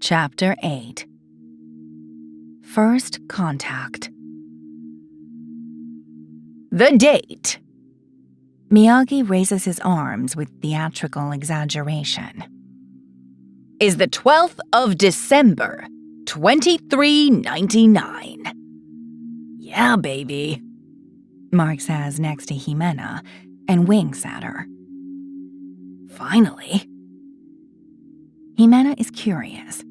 Chapter 8. First Contact. The date. Miyagi raises his arms with theatrical exaggeration. Is the 12th of December, 2399. Yeah, baby, Mark says next to Jimena and winks at her. Finally. Jimena is curious.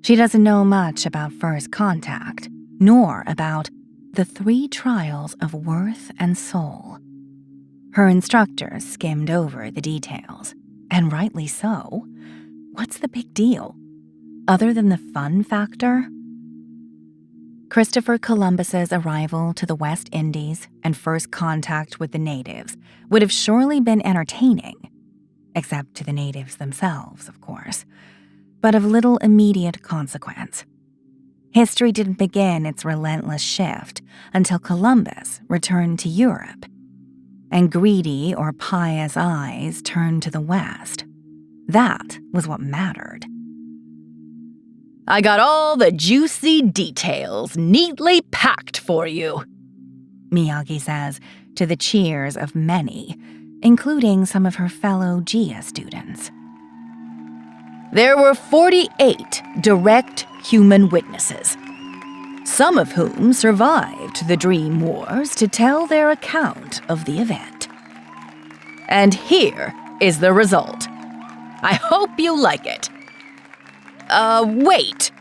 She doesn't know much about first contact, nor about the 3 trials of worth and soul. Her instructors skimmed over the details, and rightly so. What's the big deal, other than the fun factor? Christopher Columbus's arrival to the West Indies and first contact with the natives would have surely been entertaining, except to the natives themselves, of course, but of little immediate consequence. History didn't begin its relentless shift until Columbus returned to Europe, and greedy or pious eyes turned to the West. That was what mattered. I got all the juicy details neatly packed for you, Miyagi says to the cheers of many, including some of her fellow GIA students. There were 48 direct human witnesses, some of whom survived the Dream Wars to tell their account of the event. And here is the result. I hope you like it. Wait.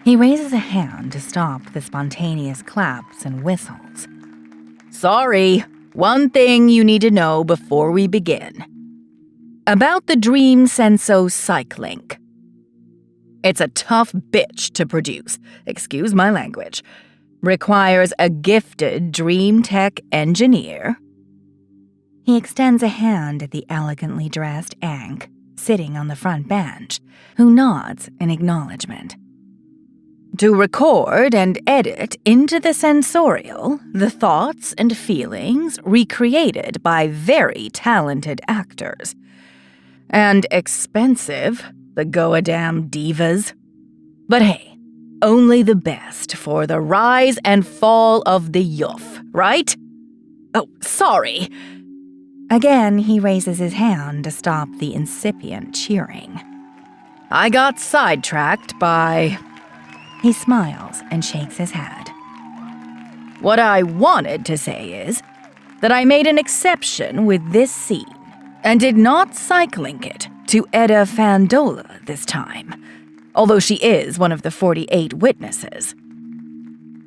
He raises a hand to stop the spontaneous claps and whistles. Sorry, one thing you need to know before we begin. About the Dream Senso Psychlink. It's a tough bitch to produce, excuse my language. Requires a gifted DreamTech engineer. He extends a hand at the elegantly dressed Ankh, sitting on the front bench, who nods in acknowledgement. To record and edit into the sensorial the thoughts and feelings recreated by very talented actors. And expensive, the goddamn divas. But hey, only the best for the rise and fall of the youth, right? Oh, sorry. Again, he raises his hand to stop the incipient cheering. I got sidetracked by... He smiles and shakes his head. What I wanted to say is that I made an exception with this scene and did not cyclink it to Edda Fandola this time, although she is one of the 48 witnesses.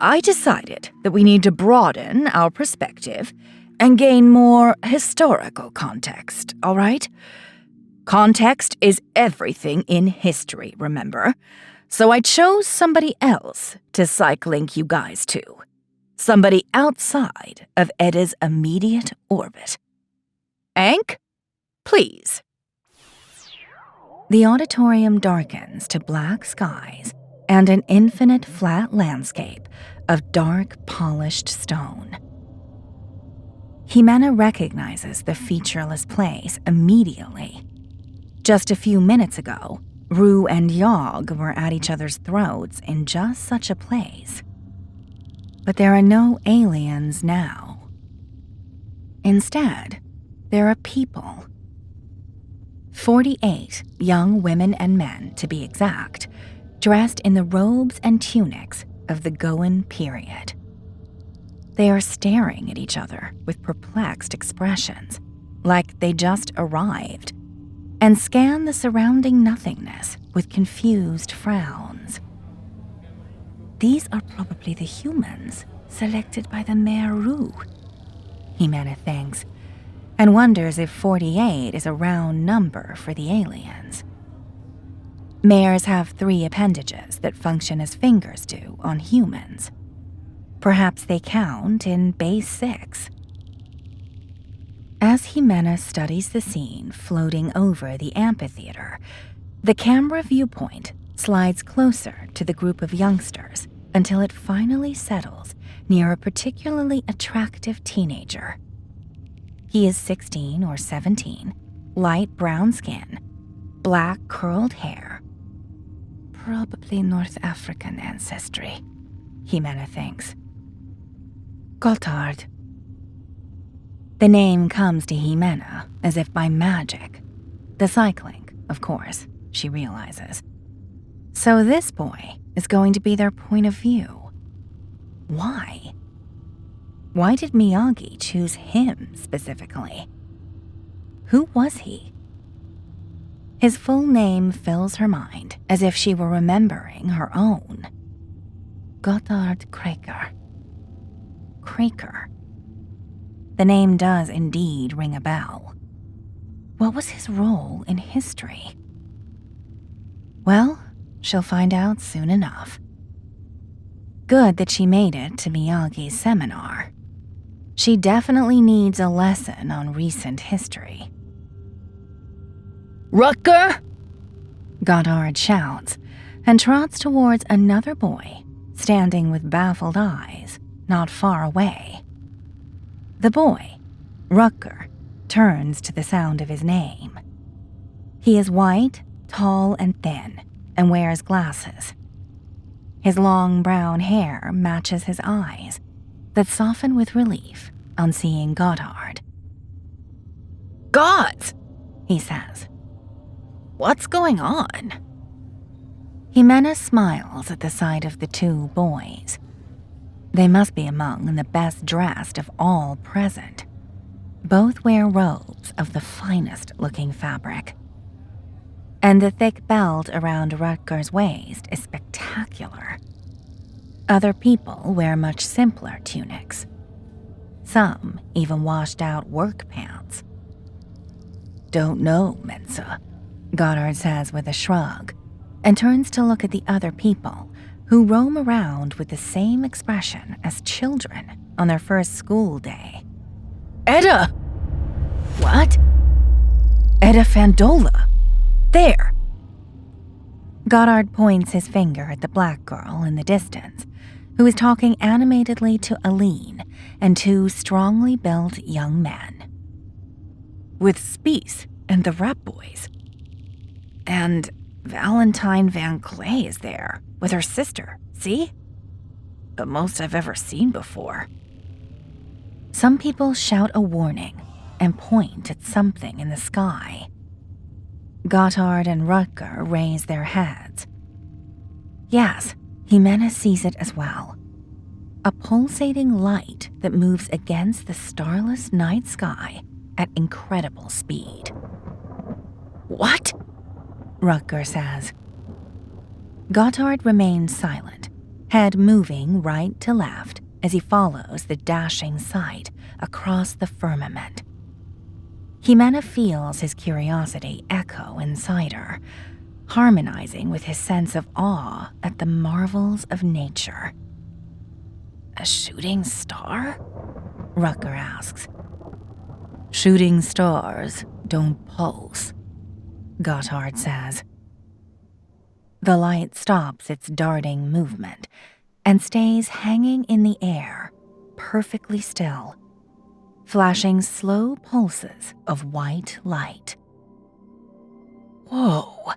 I decided that we need to broaden our perspective and gain more historical context, all right? Context is everything in history, remember? So I chose somebody else to cyclink you guys to. Somebody outside of Edda's immediate orbit. Ankh? Please. The auditorium darkens to black skies and an infinite flat landscape of dark, polished stone. Jimena recognizes the featureless place immediately. Just a few minutes ago, Rue and Yogg were at each other's throats in just such a place. But there are no aliens now. Instead, there are people. 48 young women and men, to be exact, dressed in the robes and tunics of the Goan period. They are staring at each other with perplexed expressions, like they just arrived, and scan the surrounding nothingness with confused frowns. These are probably the humans selected by the Mayor Rue, Jimena thinks, and wonders if 48 is a round number for the aliens. Mayors have 3 appendages that function as fingers do on humans. Perhaps they count in base 6. As Jimena studies the scene floating over the amphitheater, the camera viewpoint slides closer to the group of youngsters until it finally settles near a particularly attractive teenager. He is 16 or 17, light brown skin, black curled hair, Probably North African ancestry, Jimena thinks. Gotthard. The name comes to Jimena as if by magic. The cycling, of course, she realizes. So this boy is going to be their point of view. Why? Why did Miyagi choose him specifically? Who was he? His full name fills her mind as if she were remembering her own. Gotthard Kraker. Kraker. The name does indeed ring a bell. What was his role in history? Well, she'll find out soon enough. Good that she made it to Miyagi's seminar. She definitely needs a lesson on recent history. Rutger! Gotthard shouts and trots towards another boy standing with baffled eyes not far away. The boy, Rutger, turns to the sound of his name. He is white, tall, and thin, and wears glasses. His long brown hair matches his eyes that soften with relief on seeing Gotthard. Gods, he says. What's going on? Jimena smiles at the sight of the two boys. They must be among the best dressed of all present. Both wear robes of the finest looking fabric. And the thick belt around Rutger's waist is spectacular. Other people wear much simpler tunics. Some even washed out work pants. Don't know, Mensa, Gotthard says with a shrug, and turns to look at the other people who roam around with the same expression as children on their first school day. Edda! What? Edda Fandola. There! Gotthard points his finger at the black girl in the distance, who is talking animatedly to Aline and two strongly built young men. With Spies and the Rat Boys. And Valentine Van Clay is there with her sister, see? The most I've ever seen before. Some people shout a warning and point at something in the sky. Gotthard and Rutger raise their heads. Yes, Jimena sees it as well. A pulsating light that moves against the starless night sky at incredible speed. What? Rutger says. Gotthard remains silent, head moving right to left as he follows the dashing sight across the firmament. Jimena feels his curiosity echo inside her, harmonizing with his sense of awe at the marvels of nature. A shooting star? Rutger asks. Shooting stars don't pulse, Gotthard says. The light stops its darting movement and stays hanging in the air, perfectly still, flashing slow pulses of white light. Whoa,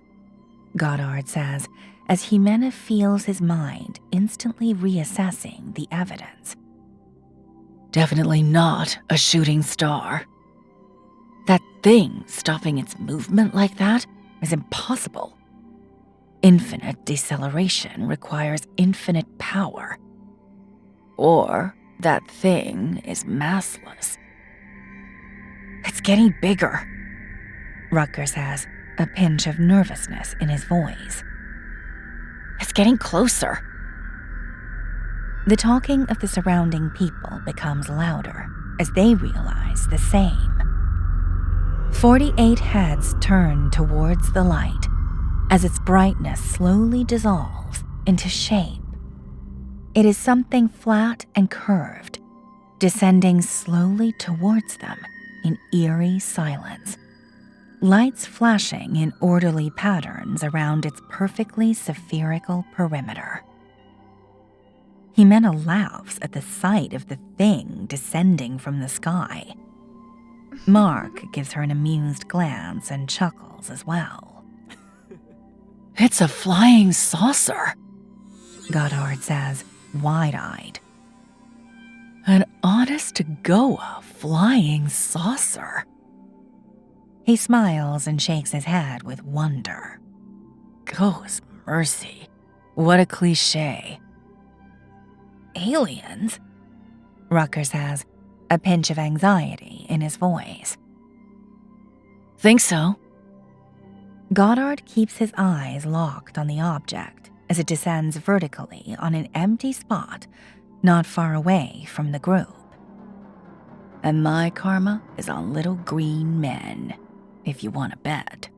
Gotthard says as Jimena feels his mind instantly reassessing the evidence. Definitely not a shooting star. That thing stopping its movement like that is impossible. Infinite deceleration requires infinite power. Or that thing is massless. It's getting bigger, Rutger says, a pinch of nervousness in his voice. It's getting closer. The talking of the surrounding people becomes louder as they realize the same. 48 heads turn towards the light as its brightness slowly dissolves into shape. It is something flat and curved, descending slowly towards them in eerie silence. Lights flashing in orderly patterns around its perfectly spherical perimeter. Jimena laughs at the sight of the thing descending from the sky. Mark gives her an amused glance and chuckles as well. It's a flying saucer, Goddard says, wide-eyed. An honest-to-Goa flying saucer. He smiles and shakes his head with wonder. Goes mercy. What a cliché. Aliens? Rucker says, a pinch of anxiety in his voice. Think so. Goddard keeps his eyes locked on the object as it descends vertically on an empty spot not far away from the group. And my karma is on little green men, if you want to bet.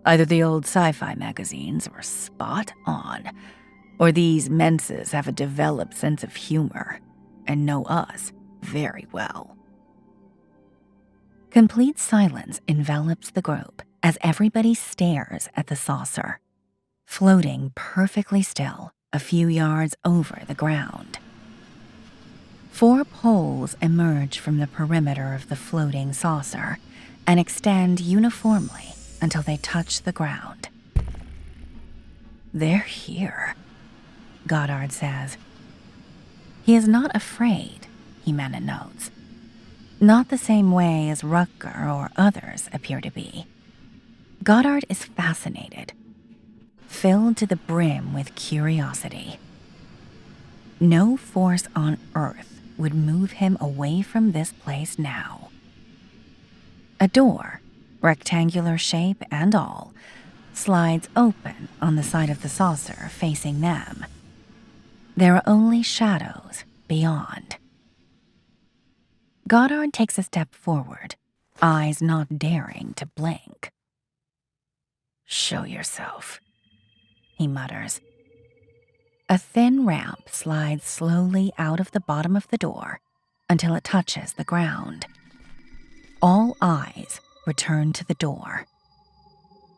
Either the old Sci-Fi magazines were spot on, or these menses have a developed sense of humor and know us very well. Complete silence envelops the group as everybody stares at the saucer, floating perfectly still a few yards over the ground. 4 poles emerge from the perimeter of the floating saucer and extend uniformly until they touch the ground. They're here, Goddard says. He is not afraid, Jimena notes. Not the same way as Rucker or others appear to be. Goddard is fascinated, filled to the brim with curiosity. No force on earth would move him away from this place now. A door, rectangular shape and all, slides open on the side of the saucer facing them. There are only shadows beyond. Goddard takes a step forward, eyes not daring to blink. Show yourself, he mutters. A thin ramp slides slowly out of the bottom of the door until it touches the ground. All eyes return to the door.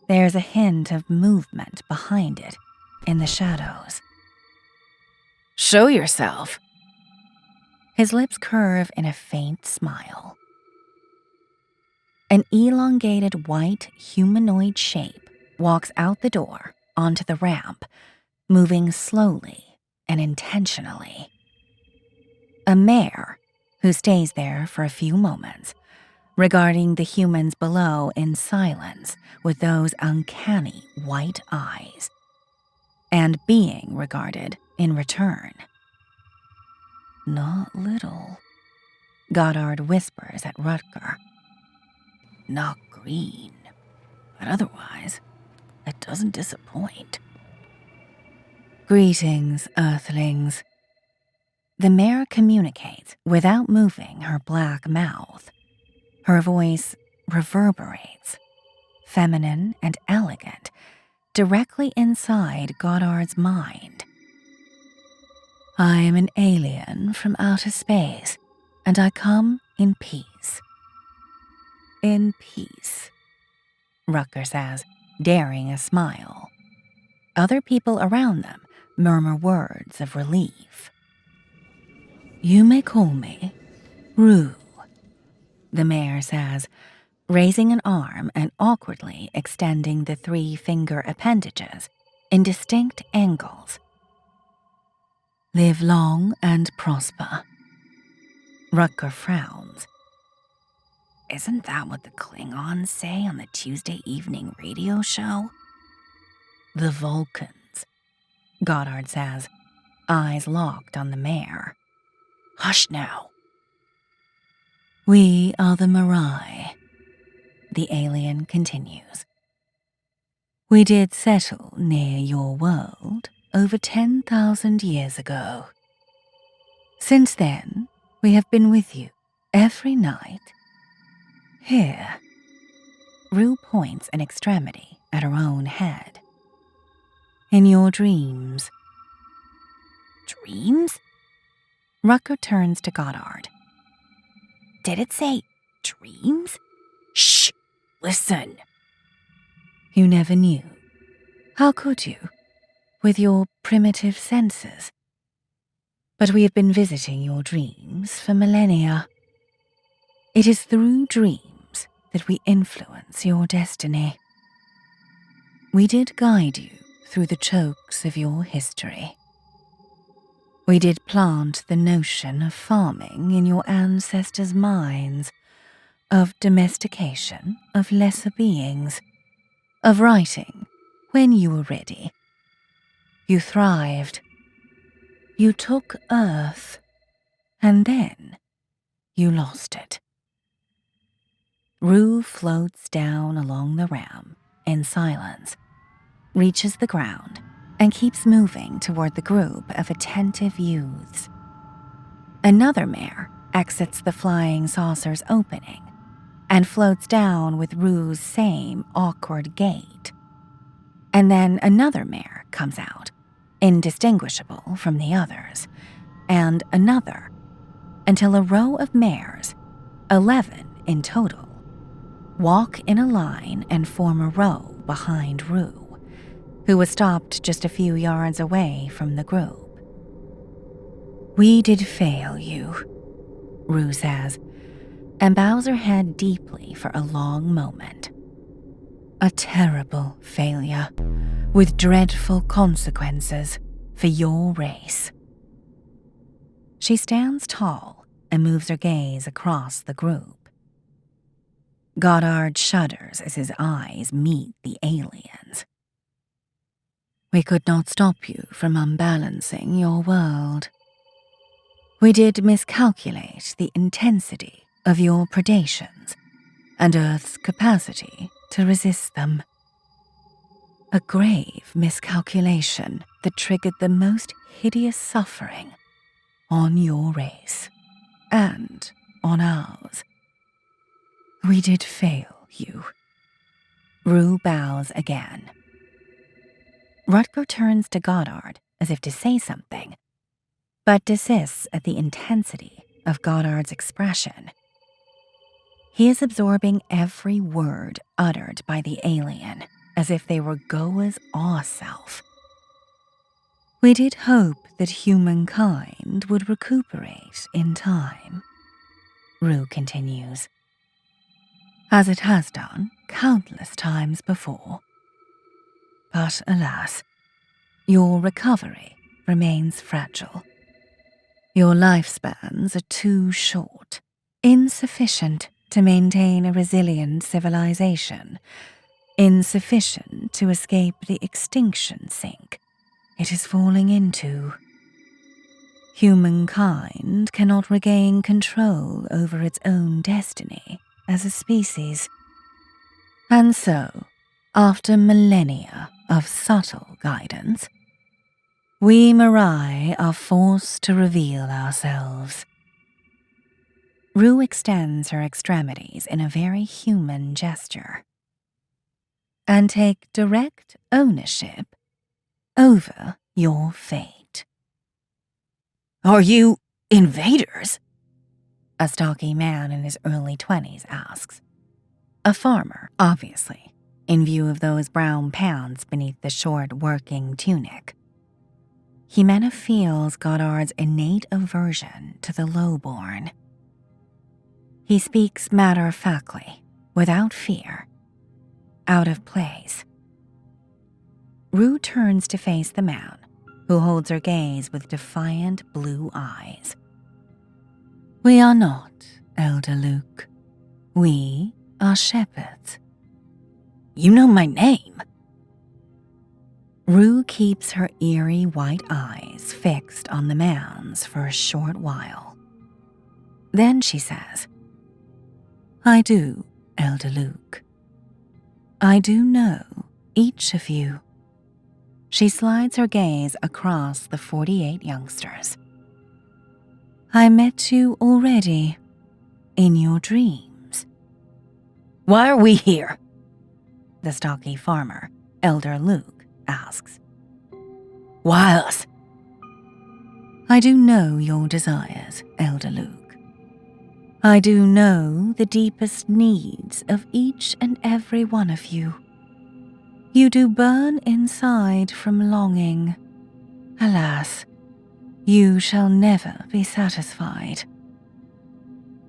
There's a hint of movement behind it in the shadows. Show yourself. His lips curve in a faint smile. An elongated white humanoid shape walks out the door onto the ramp, moving slowly and intentionally. A mare who stays there for a few moments, regarding the humans below in silence with those uncanny white eyes, and being regarded in return. Not little, Goddard whispers at Rutger. Not green, but otherwise, it doesn't disappoint. Greetings, Earthlings. The mare communicates without moving her black mouth. Her voice reverberates, feminine and elegant, directly inside Goddard's mind. I am an alien from outer space, and I come in peace. In peace, Rucker says, daring a smile. Other people around them murmur words of relief. You may call me Rue, the mayor says, raising an arm and awkwardly extending the 3-finger appendages in distinct angles. Live long and prosper. Rutger frowns. Isn't that what the Klingons say on the Tuesday evening radio show? The Vulcans, Goddard says, eyes locked on the mare. Hush now. We are the Mirai, the alien continues. We did settle near your world over 10,000 years ago. Since then, we have been with you every night. Here. Rue points an extremity at her own head. In your dreams. Dreams? Rucker turns to Goddard. Did it say dreams? Shh! Listen. You never knew. How could you? With your primitive senses. But we have been visiting your dreams for millennia. It is through dreams that we influence your destiny. We did guide you through the chokes of your history. We did plant the notion of farming in your ancestors' minds, of domestication of lesser beings, of writing when you were ready. You thrived. You took Earth, and then you lost it. Rue floats down along the ramp in silence, reaches the ground, and keeps moving toward the group of attentive youths. Another mare exits the flying saucer's opening and floats down with Rue's same awkward gait. And then another mare comes out, indistinguishable from the others, and another, until a row of mares, 11 in total, walk in a line and form a row behind Rue, who was stopped just a few yards away from the group. We did fail you, Rue says, and bows her head deeply for a long moment. A terrible failure, with dreadful consequences for your race. She stands tall and moves her gaze across the group. Goddard shudders as his eyes meet the aliens. We could not stop you from unbalancing your world. We did miscalculate the intensity of your predations and Earth's capacity to resist them. A grave miscalculation that triggered the most hideous suffering on your race and on ours. We did fail you. Rue bows again. Rutger turns to Goddard as if to say something, but desists at the intensity of Goddard's expression. He is absorbing every word uttered by the alien as if they were Goa's awe-self. We did hope that humankind would recuperate in time, Rue continues, as it has done countless times before. But alas, your recovery remains fragile. Your lifespans are too short, insufficient to maintain a resilient civilization, insufficient to escape the extinction sink it is falling into. Humankind cannot regain control over its own destiny as a species. And so, after millennia of subtle guidance, we Mirai are forced to reveal ourselves. Rue extends her extremities in a very human gesture, and take direct ownership over your fate. Are you invaders? A stocky man in his early 20s asks. A farmer, obviously, in view of those brown pants beneath the short working tunic. Jimena feels Goddard's innate aversion to the lowborn. He speaks matter-of-factly, without fear, out of place. Rue turns to face the man, who holds her gaze with defiant blue eyes. We are not, Elder Luke. We are shepherds. You know my name. Rue keeps her eerie white eyes fixed on the man's for a short while. Then she says, I do, Elder Luke. I do know each of you. She slides her gaze across the 48 youngsters. I met you already, in your dreams. Why are we here? The stocky farmer, Elder Luke, asks. Why us? I do know your desires, Elder Luke. I do know the deepest needs of each and every one of you. You do burn inside from longing. Alas, you shall never be satisfied.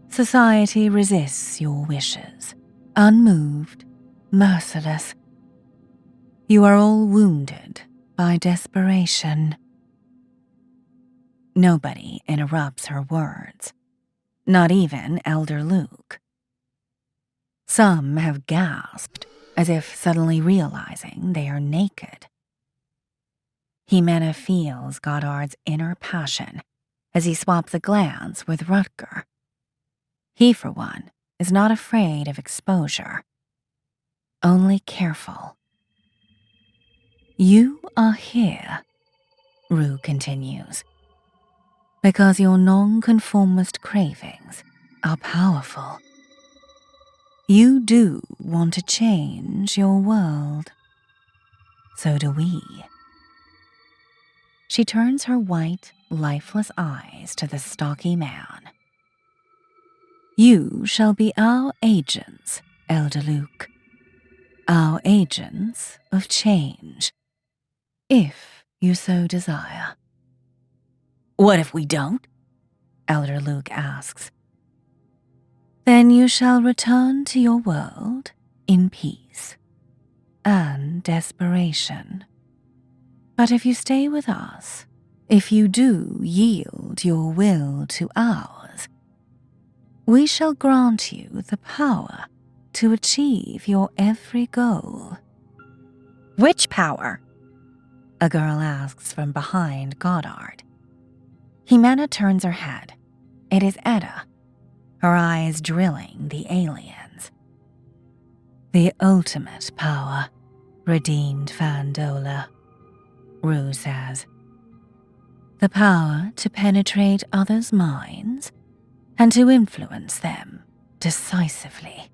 Society resists your wishes, unmoved, merciless. You are all wounded by desperation. Nobody interrupts her words, not even Elder Luke. Some have gasped, as if suddenly realizing they are naked. Jimena feels Goddard's inner passion as he swaps a glance with Rutger. He, for one, is not afraid of exposure, only careful. You are here, Rue continues, because your nonconformist cravings are powerful. You do want to change your world. So do we. She turns her white, lifeless eyes to the stocky man. You shall be our agents, Elder Luke. Our agents of change, if you so desire. What if we don't? Elder Luke asks. Then you shall return to your world in peace and desperation. But if you stay with us, if you do yield your will to ours, we shall grant you the power to achieve your every goal. Which power? A girl asks from behind Goddard. Jimena turns her head. It is Etta, her eyes drilling the aliens. The ultimate power, redeemed Fandola, Rue says. The power to penetrate others' minds and to influence them decisively.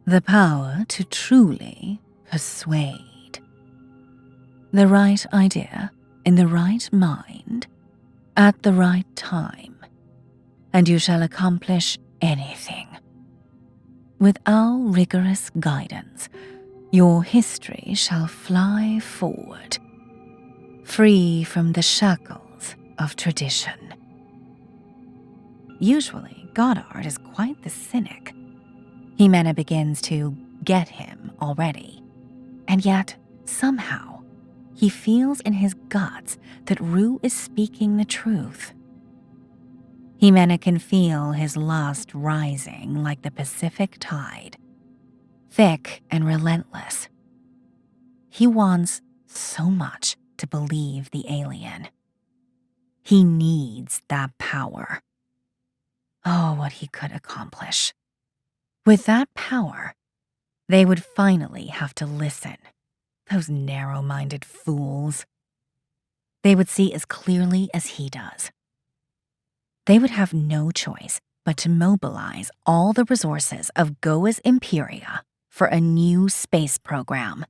The power to truly persuade. The right idea in the right mind at the right time, and you shall accomplish anything. With our rigorous guidance, your history shall fly forward, free from the shackles of tradition. Usually, Goddard is quite the cynic. Jimena begins to get him already, and yet, somehow, he feels in his guts that Rue is speaking the truth. Jimena can feel his lust rising like the Pacific tide, thick and relentless. He wants so much to believe the alien. He needs that power. Oh, what he could accomplish. With that power, they would finally have to listen. Those narrow-minded fools. They would see as clearly as he does. They would have no choice but to mobilize all the resources of Goa's Imperia for a new space program,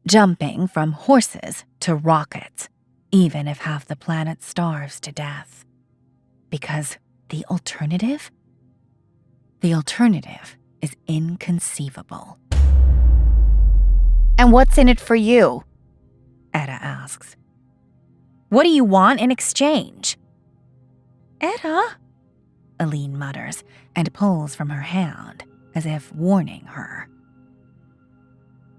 jumping from horses to rockets, even if half the planet starves to death. Because the alternative? The alternative is inconceivable. And what's in it for you? Etta asks. What do you want in exchange? Etta, Aline mutters and pulls from her hand as if warning her.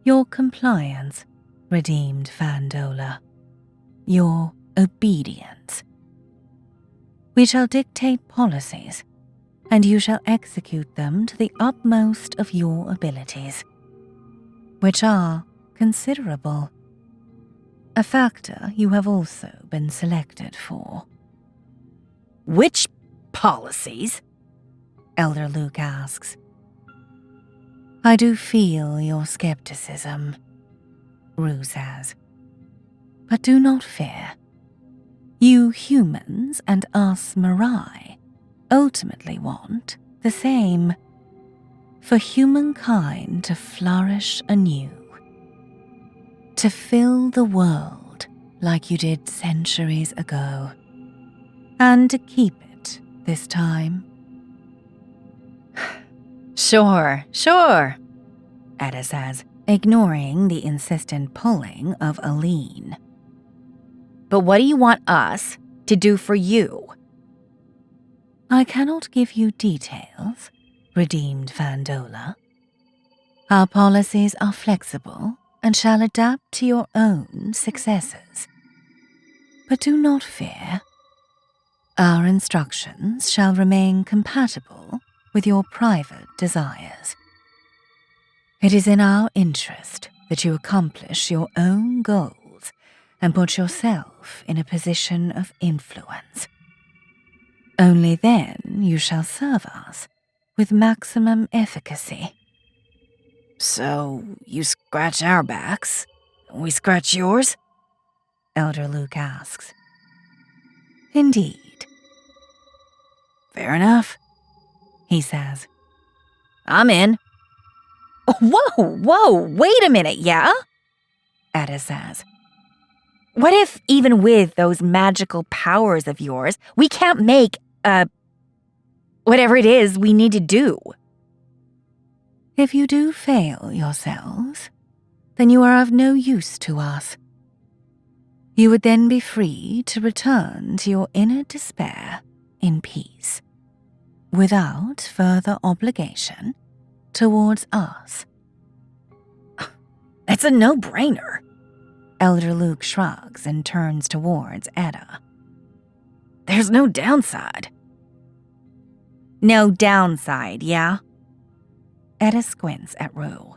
Your compliance, redeemed Fandola. Your obedience. We shall dictate policies, and you shall execute them to the utmost of your abilities, which are considerable. A factor you have also been selected for. Which policies? Elder Luke asks. I do feel your skepticism, Rue says. But do not fear. You humans and us Mirai ultimately want the same. For humankind to flourish anew. To fill the world like you did centuries ago. And to keep it this time. Sure, Etta says, ignoring the insistent pulling of Aline. But what do you want us to do for you? I cannot give you details, redeemed Fandola. Our policies are flexible and shall adapt to your own successes. But do not fear. Our instructions shall remain compatible with your private desires. It is in our interest that you accomplish your own goals and put yourself in a position of influence. Only then you shall serve us with maximum efficacy. So, you scratch our backs, and we scratch yours? Elder Luke asks. Indeed. Fair enough, he says. I'm in. Whoa, wait a minute, yeah? Ada says. What if, even with those magical powers of yours, we can't make, whatever it is we need to do? If you do fail yourselves, then you are of no use to us. You would then be free to return to your inner despair in peace, without further obligation towards us. It's a no-brainer. Elder Luke shrugs and turns towards Etta. There's no downside. No downside, yeah? Etta squints at Rue.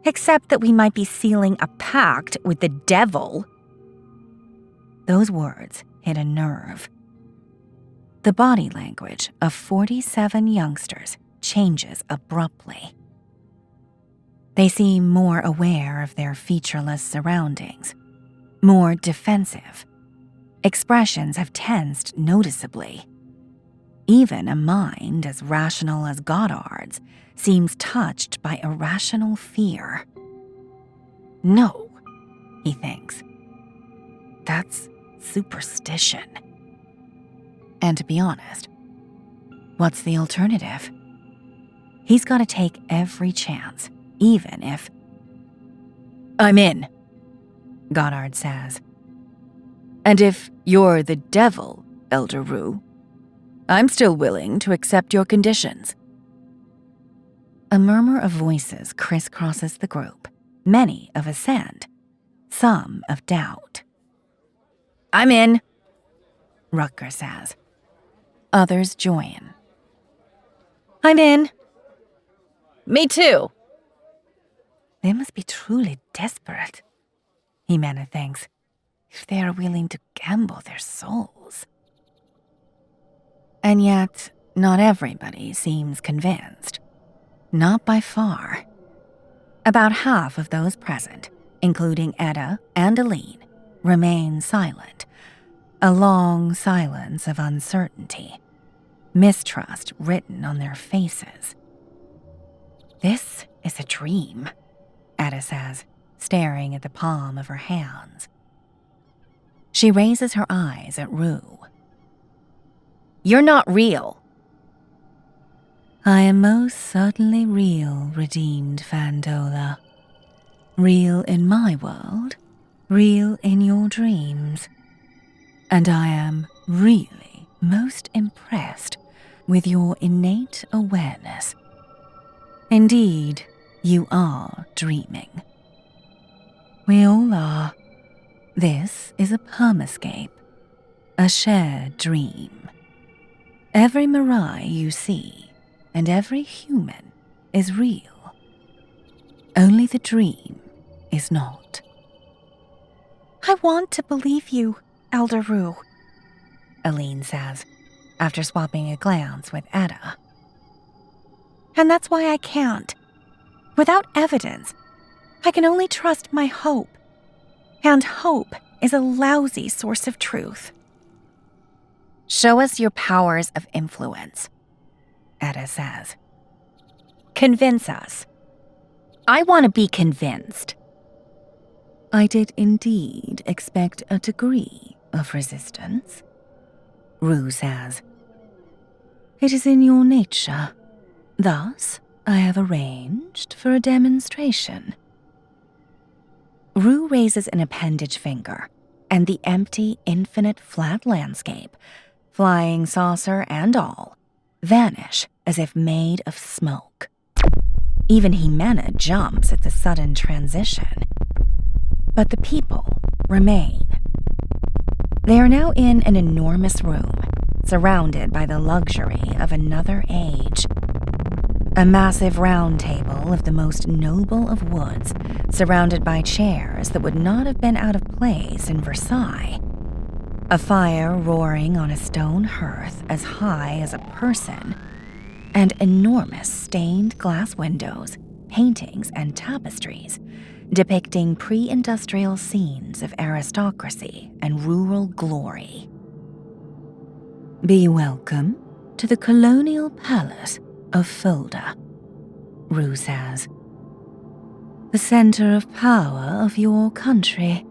Except that we might be sealing a pact with the devil. Those words hit a nerve. The body language of 47 youngsters changes abruptly. They seem more aware of their featureless surroundings, more defensive. Expressions have tensed noticeably. Even a mind as rational as Goddard's seems touched by irrational fear. No, he thinks. That's superstition. And to be honest, what's the alternative? He's got to take every chance, even if... I'm in, Goddard says. And if you're the devil, Elder Rue, I'm still willing to accept your conditions. A murmur of voices crisscrosses the group, many of assent, some of doubt. I'm in, Rutger says. Others join. I'm in. Me too. They must be truly desperate, Jimena thinks, if they are willing to gamble their souls. And yet, not everybody seems convinced. Not by far. About half of those present, including Etta and Aline, remain silent. A long silence of uncertainty, mistrust written on their faces. This is a dream, Etta says, staring at the palm of her hands. She raises her eyes at Rue. You're not real. I am most certainly real, redeemed Fandola. Real in my world, real in your dreams. And I am really most impressed with your innate awareness. Indeed, you are dreaming. We all are. This is a permascape, a shared dream. Every Mirai you see, and every human, is real. Only the dream is not. I want to believe you, Elder Rue, Aline says, after swapping a glance with Etta. And that's why I can't. Without evidence, I can only trust my hope. And hope is a lousy source of truth. Show us your powers of influence, Etta says. Convince us. I want to be convinced. I did indeed expect a degree of resistance, Rue says. It is in your nature. Thus, I have arranged for a demonstration. Rue raises an appendage finger, and the empty, infinite flat landscape, flying saucer and all, vanish as if made of smoke. Even Jimena jumps at the sudden transition. But the people remain. They are now in an enormous room, surrounded by the luxury of another age. A massive round table of the most noble of woods, surrounded by chairs that would not have been out of place in Versailles. A fire roaring on a stone hearth as high as a person, and enormous stained glass windows, paintings, and tapestries depicting pre-industrial scenes of aristocracy and rural glory. Be welcome to the colonial palace of Fulda, Rue says. The center of power of your country.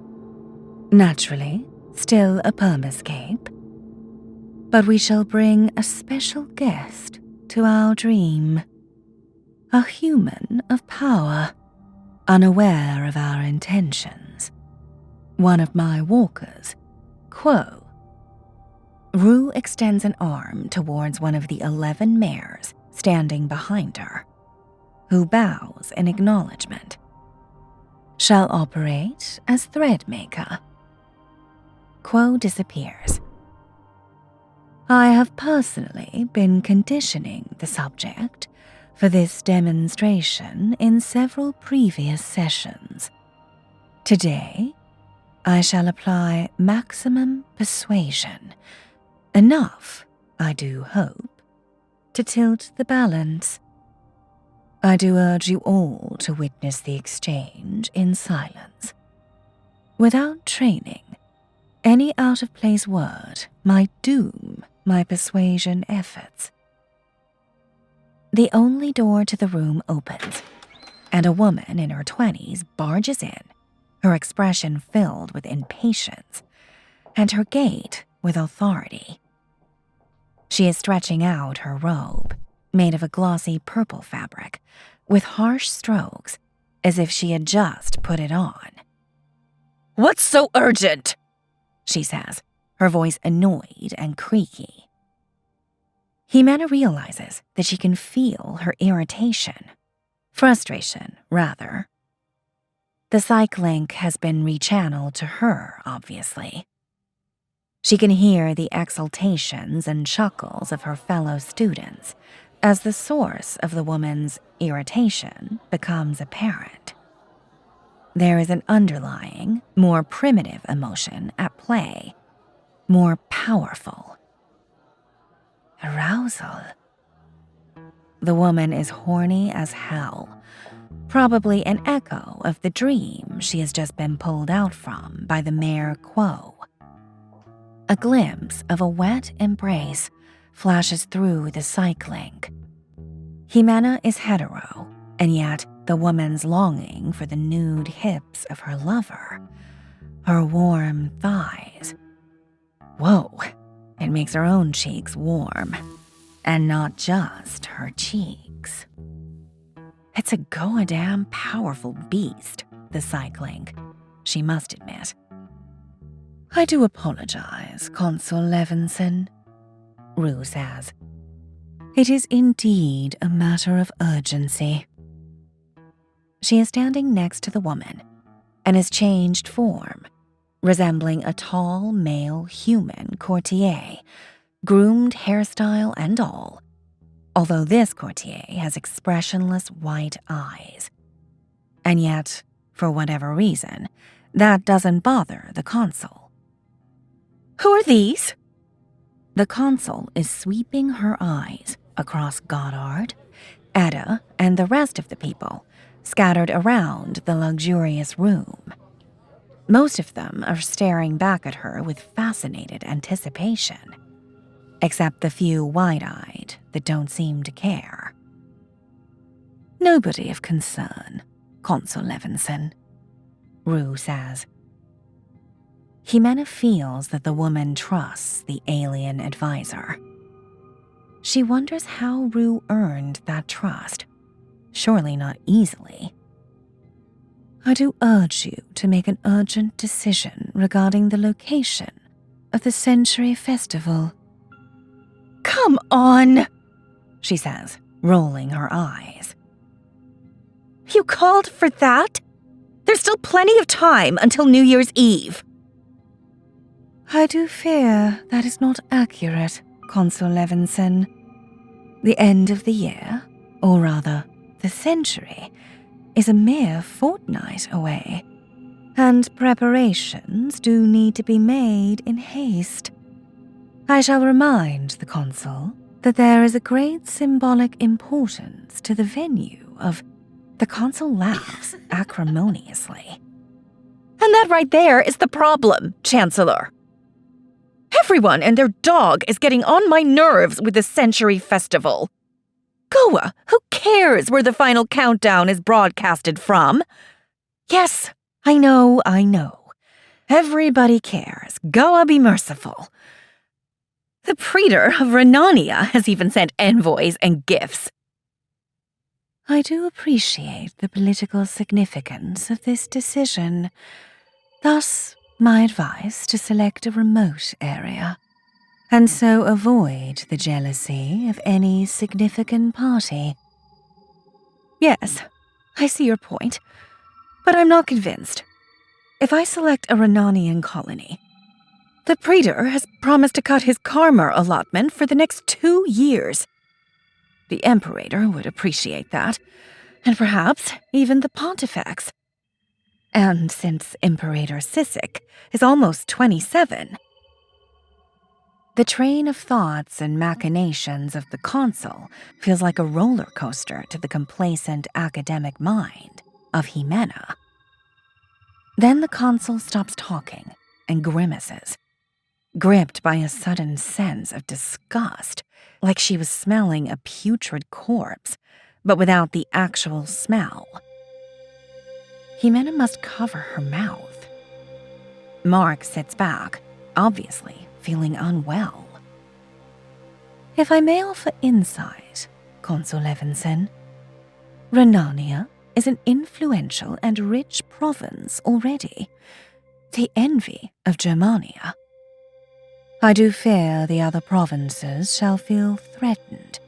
Naturally, still a permascape. But we shall bring a special guest to our dream. A human of power, unaware of our intentions. One of my walkers, Quo. Rue extends an arm towards one of the 11 mares standing behind her, who bows in acknowledgement. Shall operate as threadmaker. Quo disappears. I have personally been conditioning the subject for this demonstration in several previous sessions. Today, I shall apply maximum persuasion, enough, I do hope, to tilt the balance. I do urge you all to witness the exchange in silence. Without training, any out-of-place word might doom my persuasion efforts. The only door to the room opens, and a woman in her 20s barges in, her expression filled with impatience, and her gait with authority. She is stretching out her robe, made of a glossy purple fabric, with harsh strokes, as if she had just put it on. "What's so urgent?" she says, her voice annoyed and creaky. Jimena realizes that she can feel her irritation. Frustration, rather. The psych link has been rechanneled to her, obviously. She can hear the exultations and chuckles of her fellow students as the source of the woman's irritation becomes apparent. There is an underlying, more primitive emotion at play, more powerful. Arousal. The woman is horny as hell, probably an echo of the dream she has just been pulled out from by the mare Quo. A glimpse of a wet embrace flashes through the psych link. Jimena is hetero, and yet the woman's longing for the nude hips of her lover, her warm thighs. Whoa, it makes her own cheeks warm, and not just her cheeks. It's a goddamn powerful beast, the psych link, she must admit. I do apologize, Consul Levinson, Rue says. It is indeed a matter of urgency. She is standing next to the woman and has changed form, resembling a tall male human courtier, groomed hairstyle and all, although this courtier has expressionless white eyes. And yet, for whatever reason, that doesn't bother the consul. Who are these? The consul is sweeping her eyes across Goddard, Etta, and the rest of the people scattered around the luxurious room. Most of them are staring back at her with fascinated anticipation, except the few wide-eyed that don't seem to care. Nobody of concern, Consul Levinson, Rue says. Jimena feels that the woman trusts the alien advisor. She wonders how Rue earned that trust. Surely not easily. I do urge you to make an urgent decision regarding the location of the Century Festival. Come on, she says, rolling her eyes. You called for that? There's still plenty of time until New Year's Eve. I do fear that is not accurate, Consul Levinson. The end of the year, or rather, the century, is a mere fortnight away, and preparations do need to be made in haste. I shall remind the Consul that there is a great symbolic importance to the venue of... The Consul laughs acrimoniously. And that right there is the problem, Chancellor. Everyone and their dog is getting on my nerves with the Century Festival. Goa, who cares where the final countdown is broadcasted from? Yes, I know. Everybody cares. Goa be merciful. The Praetor of Renania has even sent envoys and gifts. I do appreciate the political significance of this decision. Thus, my advice to select a remote area, and so avoid the jealousy of any significant party. Yes, I see your point, but I'm not convinced. If I select a Renanian colony, the Praetor has promised to cut his Karma allotment for the next 2 years. The Imperator would appreciate that, and perhaps even the Pontifex. And since Imperator Sisek is almost 27... The train of thoughts and machinations of the Consul feels like a roller coaster to the complacent academic mind of Jimena. Then the Consul stops talking and grimaces, gripped by a sudden sense of disgust, like she was smelling a putrid corpse, but without the actual smell. Jimena must cover her mouth. Mark sits back, obviously feeling unwell. If I may offer insight, Consul Levinson, Renania is an influential and rich province already, the envy of Germania. I do fear the other provinces shall feel threatened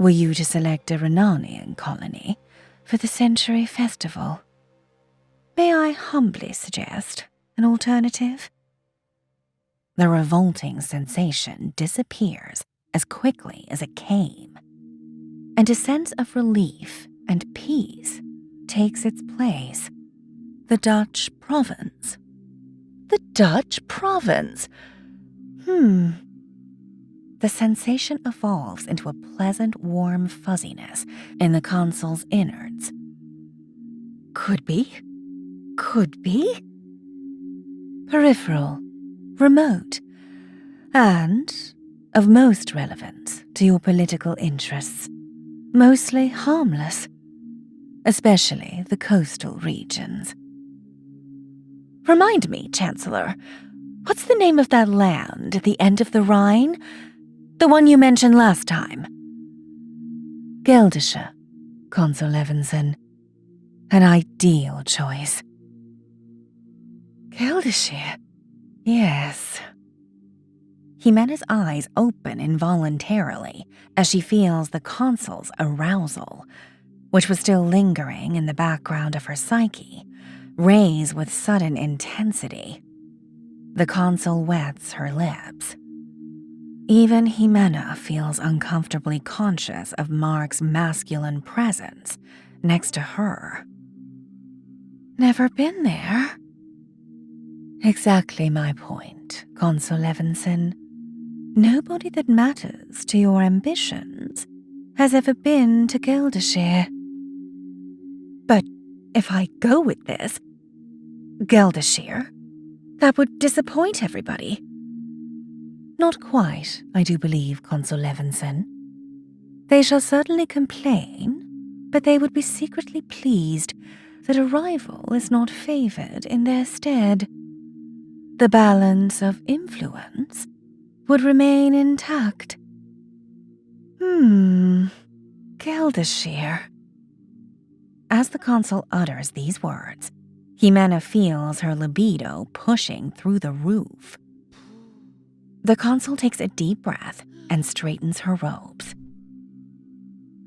were you to select a Renanian colony for the Century Festival. May I humbly suggest an alternative? The revolting sensation disappears as quickly as it came, and a sense of relief and peace takes its place. The Dutch province. The Dutch province! The sensation evolves into a pleasant, warm fuzziness in the Consul's innards. Could be. Peripheral, remote, and of most relevance to your political interests. Mostly harmless, especially the coastal regions. Remind me, Chancellor, what's the name of that land at the end of the Rhine? The one you mentioned last time. Geldische, Consul Levinson. An ideal choice. Geldische? Yes. Jimena's eyes open involuntarily as she feels the Consul's arousal, which was still lingering in the background of her psyche, raise with sudden intensity. The Consul wets her lips. Even Jimena feels uncomfortably conscious of Mark's masculine presence next to her. Never been there? Exactly my point, Consul Levinson. Nobody that matters to your ambitions has ever been to Geldishire. But if I go with this, Geldishire, that would disappoint everybody. Not quite, I do believe, Consul Levinson. They shall certainly complain, but they would be secretly pleased that a rival is not favored in their stead. The balance of influence would remain intact. Geldishire. As the Consul utters these words, Jimena feels her libido pushing through the roof. The Consul takes a deep breath and straightens her robes.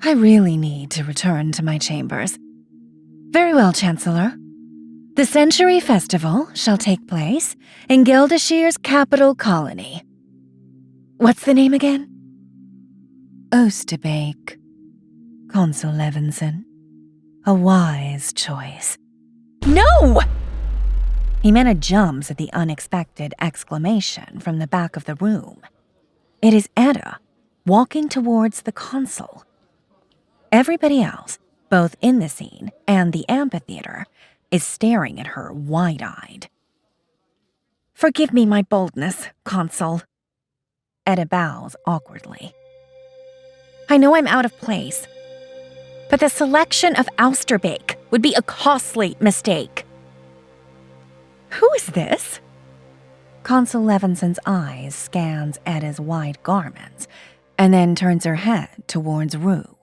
I really need to return to my chambers. Very well, Chancellor. The Century Festival shall take place in Geldashir's capital colony. What's the name again? Oosterbeek. Consul Levinson. A wise choice. No! Jimena jumps at the unexpected exclamation from the back of the room. It is Edda, walking towards the consul. Everybody else, both in the scene and the amphitheater, is staring at her wide-eyed. Forgive me my boldness, consul. Edda bows awkwardly. I know I'm out of place, but the selection of Oosterbeek would be a costly mistake. Who is this? Consul Levinson's eyes scans Edda's white garments and then turns her head towards Rue.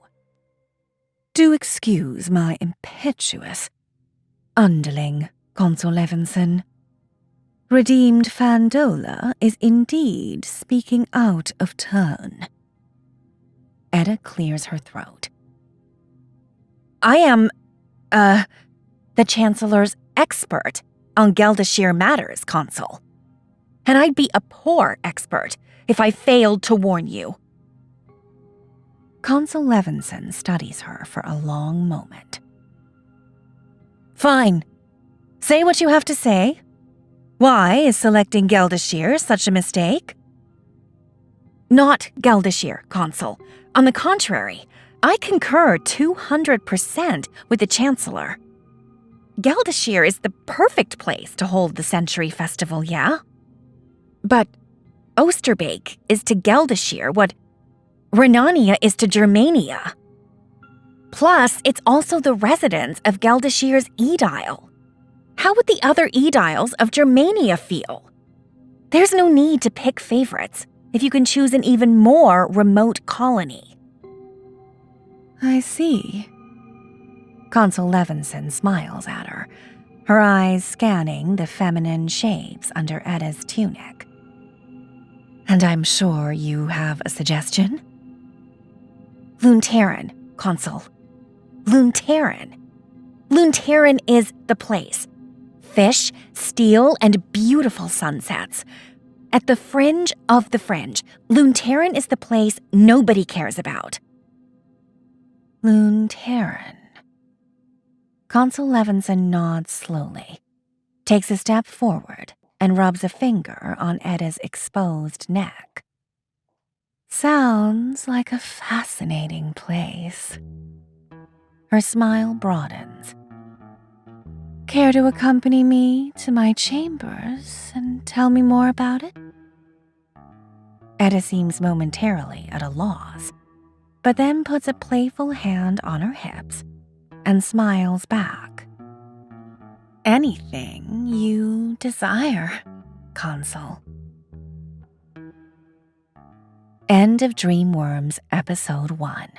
Do excuse my impetuous underling, Consul Levinson. Redeemed Fandola is indeed speaking out of turn. Edda clears her throat. I am, the Chancellor's expert on Geldashir matters, Consul. And I'd be a poor expert if I failed to warn you. Consul Levinson studies her for a long moment. Fine. Say what you have to say. Why is selecting Geldashir such a mistake? Not Geldashir, Consul. On the contrary, I concur 200% with the Chancellor. Geldashir is the perfect place to hold the Century Festival, yeah? But Oosterbeek is to Geldashir what Renania is to Germania. Plus, it's also the residence of Geldashir's Edile. How would the other Ediles of Germania feel? There's no need to pick favorites if you can choose an even more remote colony. I see. Consul Levinson smiles at her, her eyes scanning the feminine shapes under Edda's tunic. And I'm sure you have a suggestion? Lunterran, Consul. Lunterran. Lunterran is the place. Fish, steel, and beautiful sunsets. At the fringe of the fringe, Lunterran is the place nobody cares about. Lunterran. Consul Levinson nods slowly, takes a step forward, and rubs a finger on Edda's exposed neck. Sounds like a fascinating place. Her smile broadens. Care to accompany me to my chambers and tell me more about it? Edda seems momentarily at a loss, but then puts a playful hand on her hips and smiles back. Anything you desire, Consul. End of DreamWorms Episode 1.